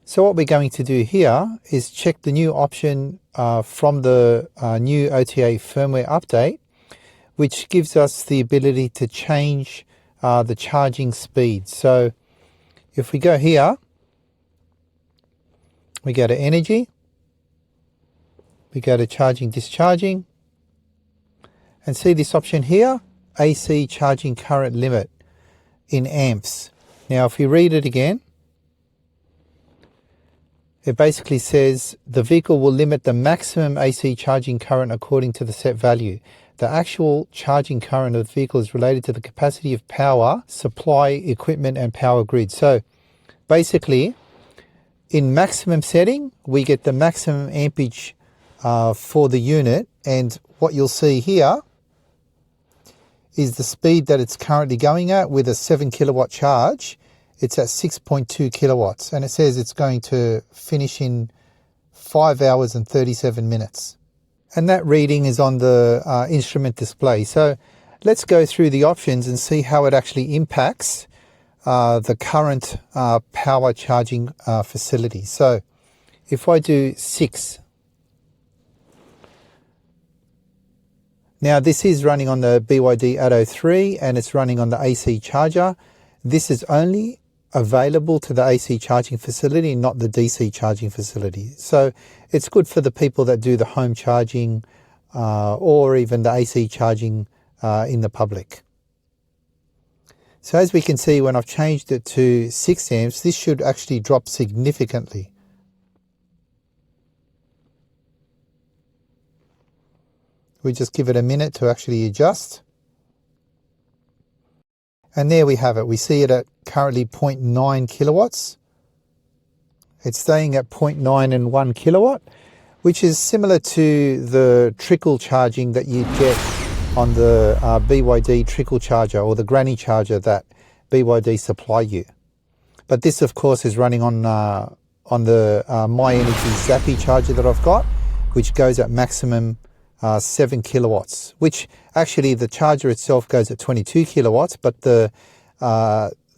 So what we're going to do here is check the new option from the new OTA firmware update, which gives us the ability to change the charging speed. So if we go here, we go to energy, we go to charging discharging, and see this option here, AC charging current limit in amps. Now if we read it again, it basically says the vehicle will limit the maximum AC charging current according to the set value. The actual charging current of the vehicle is related to the capacity of power, supply, equipment and power grid. So basically, in maximum setting, we get the maximum ampage for the unit, and what you'll see here is the speed that it's currently going at with a 7 kilowatt charge. It's at 6.2 kilowatts, and it says it's going to finish in 5 hours and 37 minutes. And that reading is on the instrument display. So let's go through the options and see how it actually impacts the current power charging facility. So if I do 6, now this is running on the BYD Atto 3 and it's running on the AC charger. This is only available to the AC charging facility, not the DC charging facility. So it's good for the people that do the home charging or even the AC charging in the public. So as we can see, when I've changed it to 6 amps, this should actually drop significantly. We just give it a minute to actually adjust. And there we have it. We see it at currently 0.9 kilowatts. It's staying at 0.9 and 1 kilowatt, which is similar to the trickle charging that you'd get on the BYD trickle charger or the granny charger that BYD supply you. But this, of course, is running on the MyEnergi Zappi charger that I've got, which goes at maximum 7 kilowatts, which actually the charger itself goes at 22 kilowatts, but the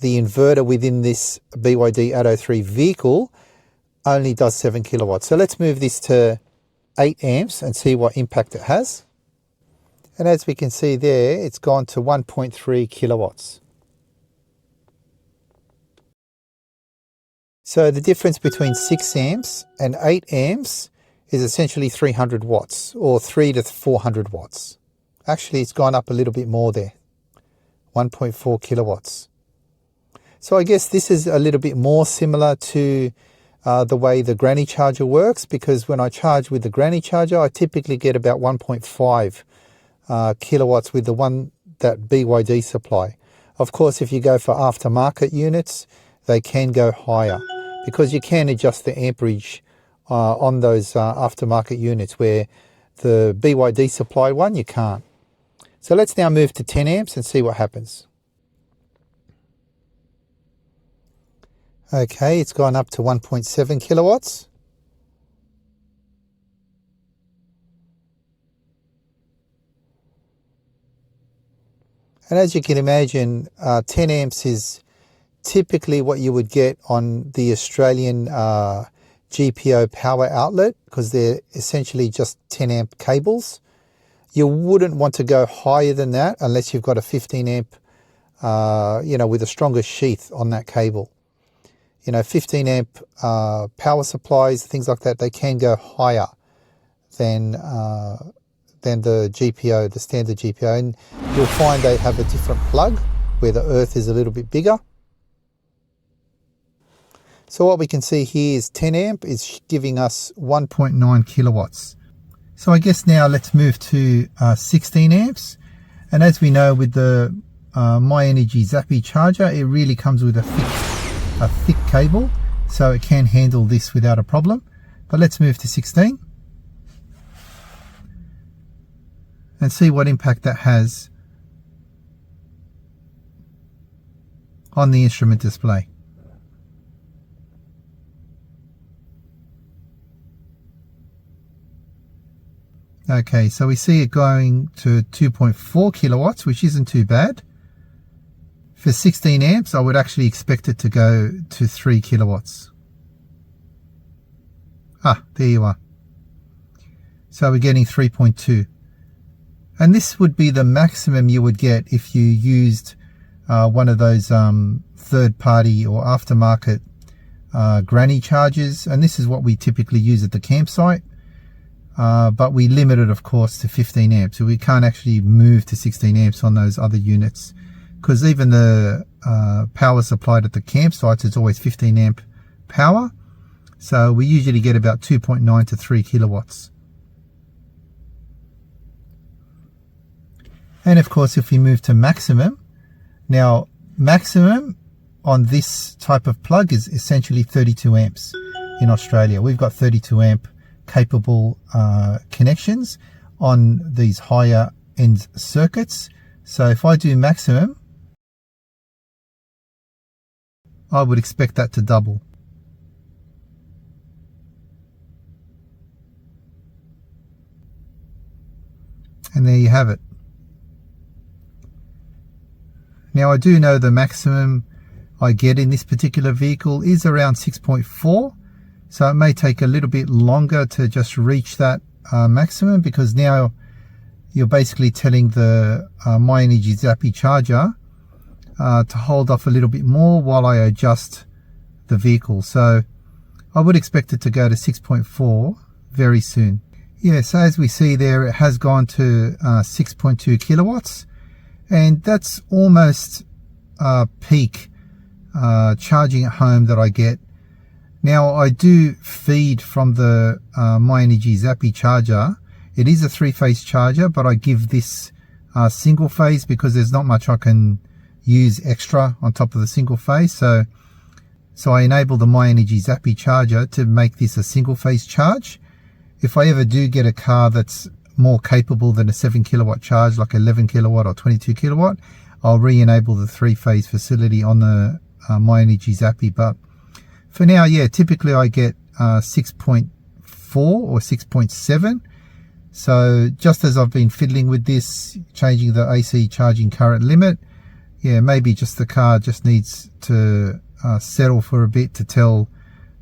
inverter within this BYD Atto 3 vehicle only does 7 kilowatts. So let's move this to 8 amps and see what impact it has. And as we can see there, it's gone to 1.3 kilowatts. So the difference between 6 amps and 8 amps is essentially 300 watts or 300 to 400 watts. Actually, it's gone up a little bit more there, 1.4 kilowatts. So I guess this is a little bit more similar to the way the granny charger works, because when I charge with the granny charger, I typically get about 1.5 kilowatts with the one that BYD supply. Of course, if you go for aftermarket units, they can go higher because you can adjust the amperage on those aftermarket units, where the BYD supply one, you can't. So let's now move to 10 amps and see what happens. Okay, it's gone up to 1.7 kilowatts. And as you can imagine, 10 amps is typically what you would get on the Australian GPO power outlet, because they're essentially just 10 amp cables. You wouldn't want to go higher than that unless you've got a 15 amp, with a stronger sheath on that cable. 15 amp power supplies, things like that, they can go higher than the GPO, the standard GPO. And you'll find they have a different plug where the earth is a little bit bigger. So what we can see here is 10 amp is giving us 1.9 kilowatts. So I guess now let's move to 16 amps. And as we know, with the MyEnergi Zappi charger, it really comes with a thick cable, so it can handle this without a problem. But let's move to 16 and see what impact that has on the instrument display. Okay, so we see it going to 2.4 kilowatts, which isn't too bad. For 16 amps, I would actually expect it to go to 3 kilowatts. There you are. So we're getting 3.2. And this would be the maximum you would get if you used one of those third-party or aftermarket granny chargers. And this is what we typically use at the campsite. But we limit it, of course, to 15 amps. So we can't actually move to 16 amps on those other units, because even the power supplied at the campsites is always 15 amp power. So we usually get about 2.9 to 3 kilowatts. And of course, if we move to maximum, now maximum on this type of plug is essentially 32 amps in Australia. We've got 32 amp capable connections on these higher end circuits. So if I do maximum, I would expect that to double. And there you have it. Now I do know the maximum I get in this particular vehicle is around 6.4, so it may take a little bit longer to just reach that maximum, because now you're basically telling the MyEnergi Zappi charger to hold off a little bit more while I adjust the vehicle. So I would expect it to go to 6.4 very soon. Yeah, so as we see there, it has gone to 6.2 kilowatts. And that's almost peak charging at home that I get. Now I do feed from the MyEnergi Zappi charger. It is a 3-phase charger, but I give this single phase because there's not much I can use extra on top of the single phase. So I enable the MyEnergi Zappi charger to make this a single phase charge. If I ever do get a car that's more capable than a 7 kilowatt charge, like 11 kilowatt or 22 kilowatt, I'll re-enable the 3-phase facility on the MyEnergi Zappi. But for now, yeah, typically I get 6.4 or 6.7. So just as I've been fiddling with this, changing the AC charging current limit, yeah, maybe just the car just needs to settle for a bit to tell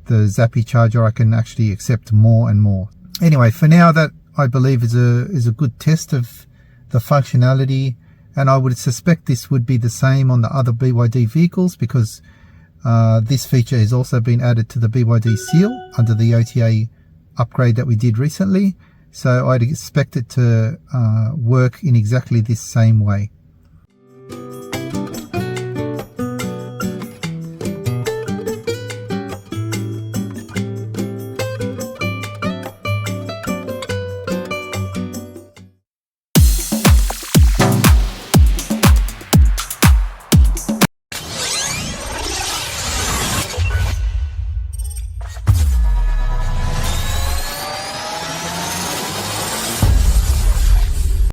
the Zappi charger I can actually accept more and more. Anyway, for now, that I believe is a good test of the functionality, and I would suspect this would be the same on the other BYD vehicles, because this feature has also been added to the BYD seal under the OTA upgrade that we did recently. So I'd expect it to work in exactly this same way.